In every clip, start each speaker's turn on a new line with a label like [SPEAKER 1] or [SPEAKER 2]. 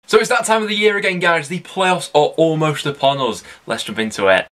[SPEAKER 1] So it's that time of the year again, guys. The playoffs are almost upon us. Let's jump into it.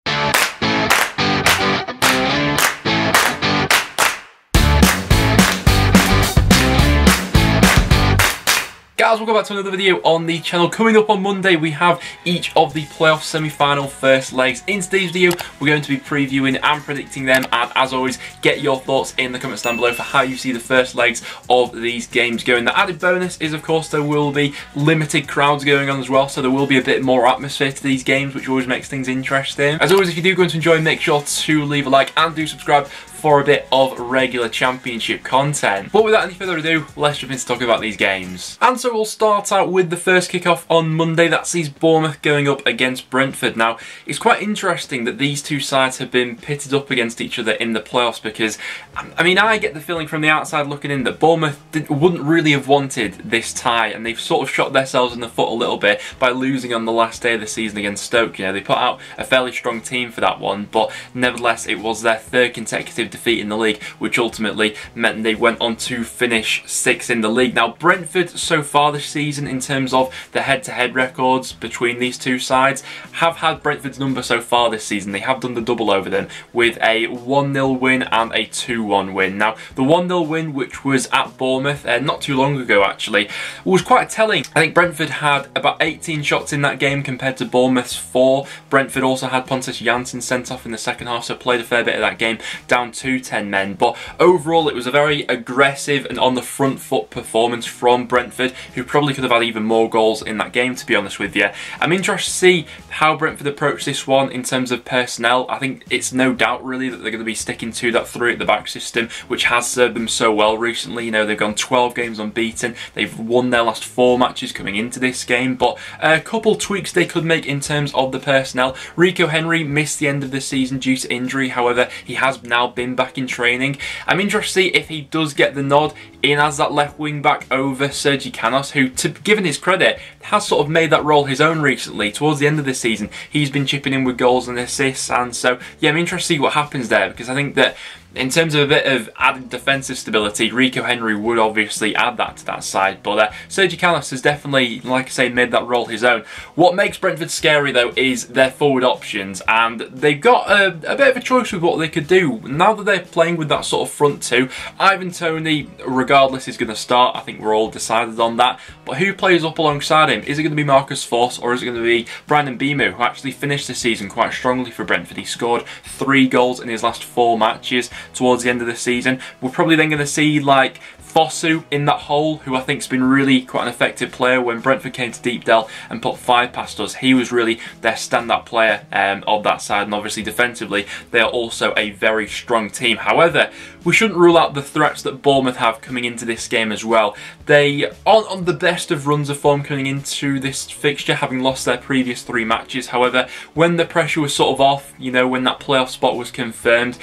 [SPEAKER 1] Guys, welcome back to another video on the channel. Coming up on Monday, we have each of the playoff semi-final first legs. In today's video, we're going to be previewing and predicting them, and as always, get your thoughts in the comments down below for how you see the first legs of these games going. The added bonus is, of course, there will be limited crowds going on as well, so there will be a bit more atmosphere to these games, which always makes things interesting. As always, if you do go to enjoy, make sure to leave a like and do subscribe for a bit of regular championship content. But without any further ado, let's jump into talking about these games. And so we'll start out with the first kickoff on Monday. That sees Bournemouth going up against Brentford. Now, it's quite interesting that these two sides have been pitted up against each other in the playoffs because, I mean, I get the feeling from the outside looking in that Bournemouth wouldn't really have wanted this tie, and they've sort of shot themselves in the foot a little bit by losing on the last day of the season against Stoke. You know, they put out a fairly strong team for that one, but nevertheless, it was their third consecutive defeat in the league, which ultimately meant they went on to finish 6th in the league. Now, Brentford so far this season, in terms of the head-to-head records between these two sides, have had Brentford's number so far this season. They have done the double over them with a 1-0 win and a 2-1 win. Now, the 1-0 win, which was at Bournemouth not too long ago actually, was quite telling. I think Brentford had about 18 shots in that game compared to Bournemouth's 4. Brentford also had Pontus Jansson sent off in the second half, so played a fair bit of that game, down to 10 men. But overall, it was a very aggressive and on the front foot performance from Brentford, who probably could have had even more goals in that game, to be honest with you. I'm interested to see how Brentford approach this one in terms of personnel. I think it's no doubt really that they're going to be sticking to that 3 at the back system, which has served them so well recently. You know, they've gone 12 games unbeaten. They've won their last 4 matches coming into this game, but a couple tweaks they could make in terms of the personnel. Rico Henry missed the end of the season due to injury. However, he has now been back in training. I'm interested to see if he does get the nod in as that left wing back over Sergi Canos, who, given his credit, has sort of made that role his own recently. Towards the end of the season, he's been chipping in with goals and assists, and so yeah, I'm interested to see what happens there, because I think that in terms of a bit of added defensive stability, Rico Henry would obviously add that to that side, but Sergi Canos has definitely, like I say, made that role his own. What makes Brentford scary though is their forward options, and they've got a bit of a choice with what they could do. Now that they're playing with that sort of front two, Ivan Toney, regardless, is going to start. I think we're all decided on that, but who plays up alongside him? Is it going to be Marcus Forss, or is it going to be Brandon Mbeumo, who actually finished the season quite strongly for Brentford? He scored 3 goals in his last 4 matches towards the end of the season. We're probably then going to see like Fosu in that hole, who I think has been really quite an effective player. When Brentford came to Deepdale and put 5 past us, he was really their standout player of that side, and obviously defensively they are also a very strong team. However, we shouldn't rule out the threats that Bournemouth have coming into this game as well. They aren't on the best of runs of form coming into this fixture, having lost their previous 3 matches. However, when the pressure was sort of off, you know, when that playoff spot was confirmed,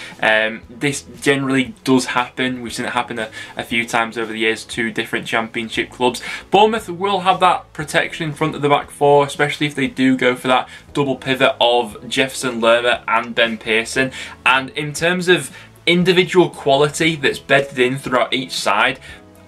[SPEAKER 1] this generally does happen. We've seen it happen a few times over the years to different championship clubs. Bournemouth will have that protection in front of the back 4, especially if they do go for that double pivot of Jefferson Lerma and Ben Pearson. And in terms of individual quality that's bedded in throughout each side,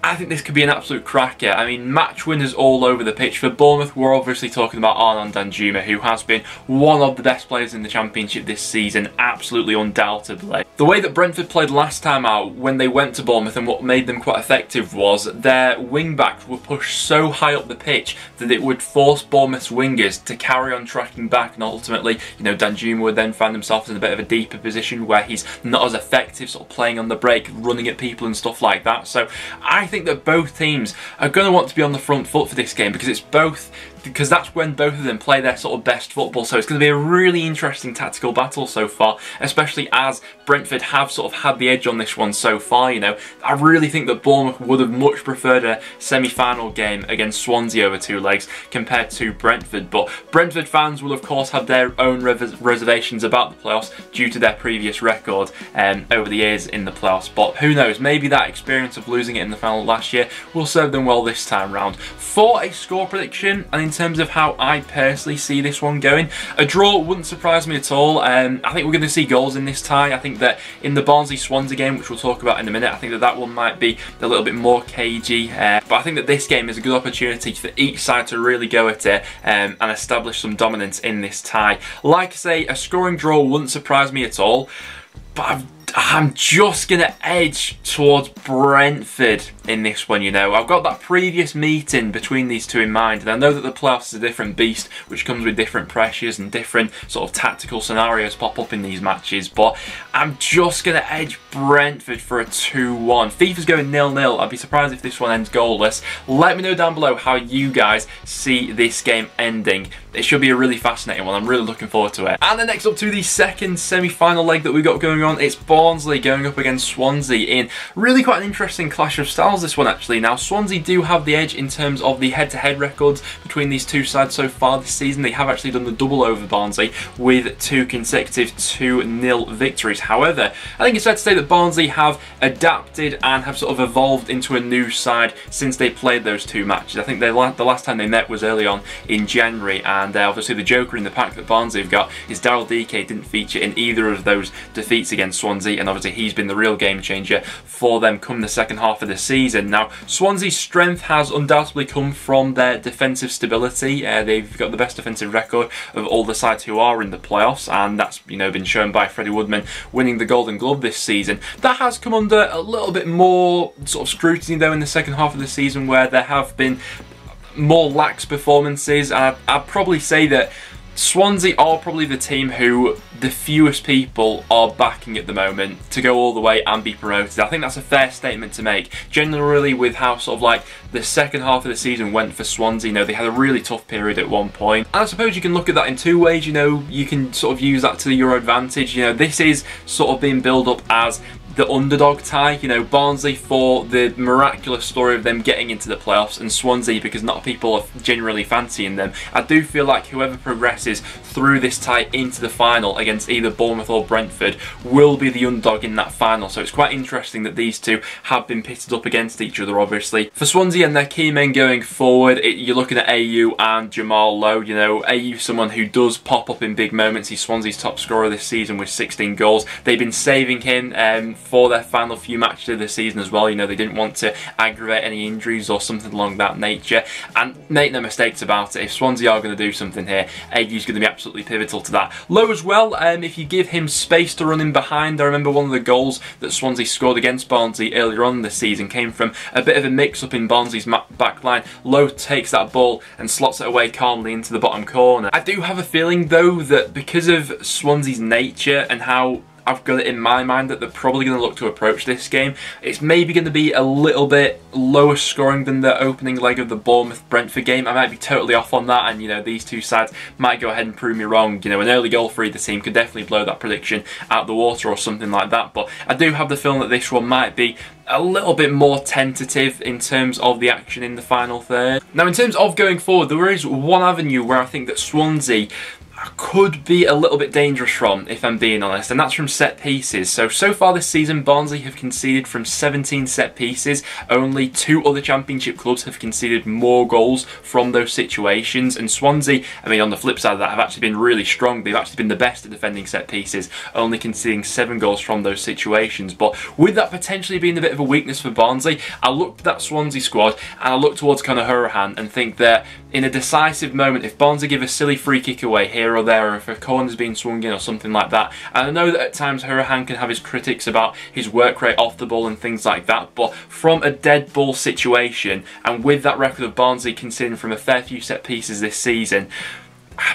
[SPEAKER 1] I think this could be an absolute cracker. I mean, match winners all over the pitch. For Bournemouth, we're obviously talking about Arnaud Danjuma, who has been one of the best players in the Championship this season, absolutely undoubtedly. The way that Brentford played last time out when they went to Bournemouth, and what made them quite effective, was their wing-backs were pushed so high up the pitch that it would force Bournemouth's wingers to carry on tracking back, and ultimately, you know, Danjuma would then find himself in a bit of a deeper position where he's not as effective, sort of playing on the break, running at people and stuff like that. So I think that both teams are going to want to be on the front foot for this game, because that's when both of them play their sort of best football. So it's going to be a really interesting tactical battle so far, especially as Brentford have sort of had the edge on this one so far. You know, I really think that Bournemouth would have much preferred a semi-final game against Swansea over 2 legs compared to Brentford, but Brentford fans will of course have their own reservations about the playoffs due to their previous record over the years in the playoffs. But who knows, maybe that experience of losing it in the final last year will serve them well this time round. For a score prediction, and in terms of how I personally see this one going. A draw wouldn't surprise me at all. I think we're going to see goals in this tie. I think that in the Barnsley-Swansea game, which we'll talk about in a minute, I think that that one might be a little bit more cagey. But I think that this game is a good opportunity for each side to really go at it and establish some dominance in this tie. Like I say, a scoring draw wouldn't surprise me at all. But I'm just going to edge towards Brentford in this one, you know. I've got that previous meeting between these two in mind, and I know that the playoffs is a different beast, which comes with different pressures and different sort of tactical scenarios pop up in these matches, but I'm just going to edge Brentford for a 2-1. FIFA's going 0-0. I'd be surprised if this one ends goalless. Let me know down below how you guys see this game ending. It should be a really fascinating one. I'm really looking forward to it. And then next up to the second semi-final leg that we've got going on, it's Barnsley going up against Swansea in really quite an interesting clash of styles, this one actually. Now, Swansea do have the edge in terms of the head-to-head records between these two sides so far this season. They have actually done the double over Barnsley with 2 consecutive 2-0 victories. However, I think it's fair to say that Barnsley have adapted and have sort of evolved into a new side since they played those 2 matches. I think the last time they met was early on in January, and obviously the joker in the pack that Barnsley have got is Daryl DK. Didn't feature in either of those defeats against Swansea, and obviously he's been the real game changer for them come the second half of the season. Now, Swansea's strength has undoubtedly come from their defensive stability. They've got the best defensive record of all the sides who are in the playoffs, and that's, you know, been shown by Freddie Woodman winning the Golden Glove this season. That has come under a little bit more sort of scrutiny though in the second half of the season, where there have been more lax performances. I'd probably say that Swansea are probably the team who the fewest people are backing at the moment to go all the way and be promoted. I think that's a fair statement to make. Generally, with how sort of like the second half of the season went for Swansea, you know, they had a really tough period at one point. And I suppose you can look at that in 2 ways, you know. You can sort of use that to your advantage. You know, this is sort of being built up as the underdog tie, you know, Barnsley for the miraculous story of them getting into the playoffs, and Swansea because not people are generally fancying them. I do feel like whoever progresses through this tie into the final against either Bournemouth or Brentford will be the underdog in that final. So it's quite interesting that these two have been pitted up against each other, obviously. For Swansea and their key men going forward, you're looking at AU and Jamal Lowe. You know, AU someone who does pop up in big moments. He's Swansea's top scorer this season with 16 goals. They've been saving him for their final few matches of the season as well. You know, they didn't want to aggravate any injuries or something along that nature, and make no mistakes about it, if Swansea are going to do something here, AU's going to be absolutely pivotal to that. Lowe as well, if you give him space to run in behind. I remember one of the goals that Swansea scored against Barnsley earlier on this season came from a bit of a mix-up in Barnsley's back line. Lowe takes that ball and slots it away calmly into the bottom corner. I do have a feeling though that because of Swansea's nature and how I've got it in my mind that they're probably going to look to approach this game, it's maybe going to be a little bit lower scoring than the opening leg of the Bournemouth-Brentford game. I might be totally off on that, and you know, these two sides might go ahead and prove me wrong. You know, an early goal for either team could definitely blow that prediction out the water or something like that, but I do have the feeling that this one might be a little bit more tentative in terms of the action in the final third. Now, in terms of going forward, there is one avenue where I think that Swansea could be a little bit dangerous from, if I'm being honest, and that's from set pieces. So far this season, Barnsley have conceded from 17 set pieces. Only 2 other Championship clubs have conceded more goals from those situations, and Swansea, I mean, on the flip side of that, have actually been really strong. They've actually been the best at defending set pieces, only conceding 7 goals from those situations. But with that potentially being a bit of a weakness for Barnsley, I look at that Swansea squad and I look towards Conor Hourihane and think that in a decisive moment, if Barnsley give a silly free kick away here or there, or if a corner's being swung in or something like that, and I know that at times Hourihane can have his critics about his work rate off the ball and things like that, but from a dead ball situation, and with that record of Barnsley conceding from a fair few set pieces this season,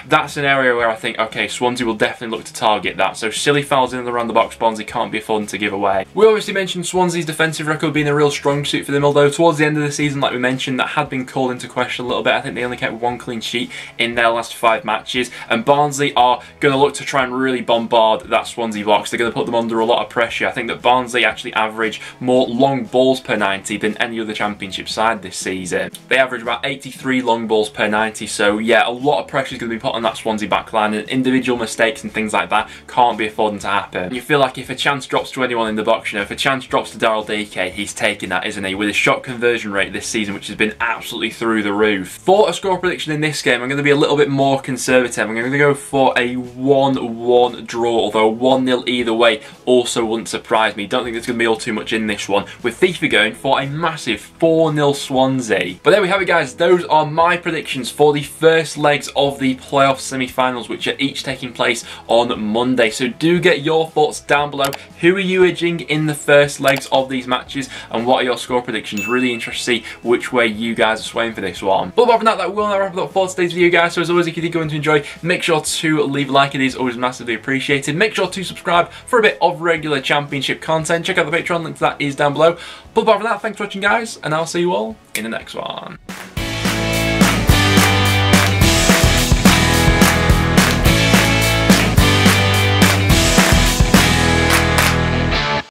[SPEAKER 1] that's an area where I think, okay, Swansea will definitely look to target that. So silly fouls in and around the box, Barnsley can't be affording to give away. We obviously mentioned Swansea's defensive record being a real strong suit for them, although towards the end of the season, like we mentioned, that had been called into question a little bit. I think they only kept 1 clean sheet in their last 5 matches, and Barnsley are going to look to try and really bombard that Swansea box. They're going to put them under a lot of pressure. I think that Barnsley actually average more long balls per 90 than any other Championship side this season. They average about 83 long balls per 90, so yeah, a lot of pressure is going to going to be put on that Swansea backline, and individual mistakes and things like that can't be affording to happen. You feel like if a chance drops to anyone in the box, you know, if a chance drops to Daryl DK, he's taking that, isn't he? With his shot conversion rate this season, which has been absolutely through the roof. For a score prediction in this game, I'm going to be a little bit more conservative. I'm going to go for a 1-1 draw, although 1-0 either way also wouldn't surprise me. Don't think there's going to be all too much in this one, with FIFA going for a massive 4-0 Swansea. But there we have it, guys. Those are my predictions for the first legs of the playoff semi-finals, which are each taking place on Monday. So do get your thoughts down below. Who are you edging in the first legs of these matches, and what are your score predictions? Really interested to see which way you guys are swaying for this one. But apart from that will now wrap it up for today's video, guys. So as always, if you did go on to enjoy, make sure to leave a like. It is always massively appreciated. Make sure to subscribe for a bit of regular Championship content. Check out the Patreon, link to that is down below. But apart from that, thanks for watching, guys, and I'll see you all in the next one.